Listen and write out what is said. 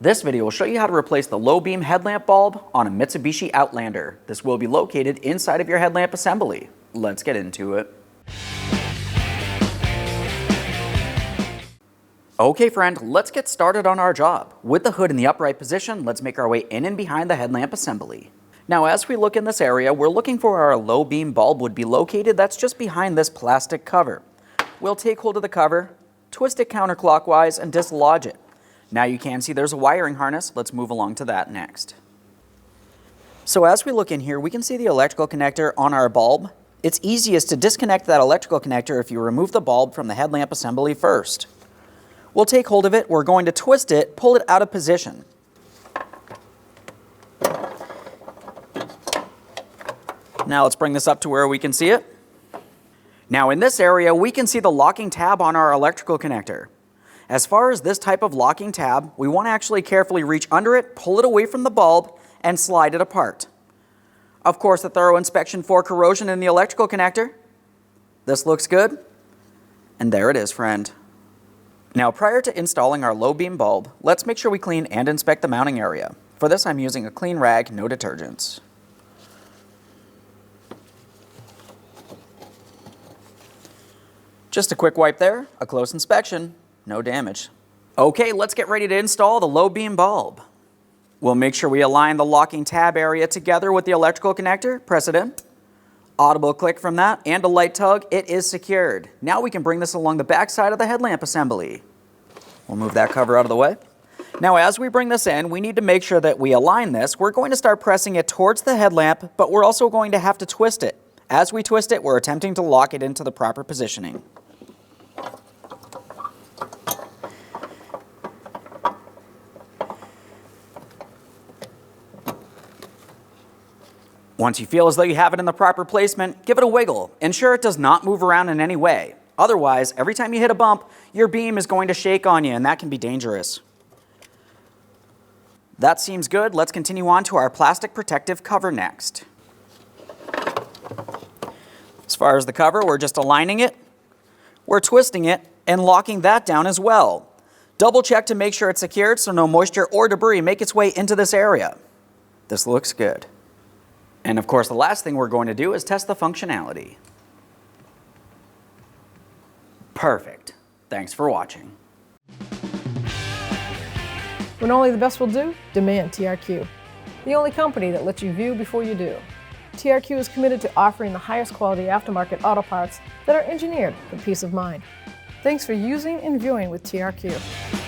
This video will show you how to replace the low beam headlamp bulb on a Mitsubishi Outlander. This will be located inside of your headlamp assembly. Let's get into it. Okay friend, let's get started on our job. With the hood in the upright position, let's make our way in and behind the headlamp assembly. Now as we look in this area, we're looking for where our low beam bulb would be located. That's just behind this plastic cover. We'll take hold of the cover, twist it counterclockwise, and dislodge it. Now you can see there's a wiring harness. Let's move along to that next. So as we look in here, we can see the electrical connector on our bulb. It's easiest to disconnect that electrical connector if you remove the bulb from the headlamp assembly first. We'll take hold of it, we're going to twist it, pull it out of position. Now let's bring this up to where we can see it. Now in this area, we can see the locking tab on our electrical connector. As far as this type of locking tab, we want to actually carefully reach under it, pull it away from the bulb, and slide it apart. Of course, a thorough inspection for corrosion in the electrical connector. This looks good. And there it is, friend. Now, prior to installing our low beam bulb, let's make sure we clean and inspect the mounting area. For this, I'm using a clean rag, no detergents. Just a quick wipe there, a close inspection. No damage. Okay, let's get ready to install the low beam bulb. We'll make sure we align the locking tab area together with the electrical connector. Press it in. Audible click from that and a light tug. It is secured. Now we can bring this along the back side of the headlamp assembly. We'll move that cover out of the way. Now as we bring this in, we need to make sure that we align this. We're going to start pressing it towards the headlamp, but we're also going to have to twist it. As we twist it, we're attempting to lock it into the proper positioning. Once you feel as though you have it in the proper placement, give it a wiggle. Ensure it does not move around in any way. Otherwise, every time you hit a bump, your beam is going to shake on you, and that can be dangerous. That seems good. Let's continue on to our plastic protective cover next. As far as the cover, we're just aligning it, we're twisting it, and locking that down as well. Double check to make sure it's secured so no moisture or debris make its way into this area. This looks good. And of course, the last thing we're going to do is test the functionality. Perfect. Thanks for watching. When only the best will do, demand TRQ. The only company that lets you view before you do. TRQ is committed to offering the highest quality aftermarket auto parts that are engineered for peace of mind. Thanks for using and viewing with TRQ.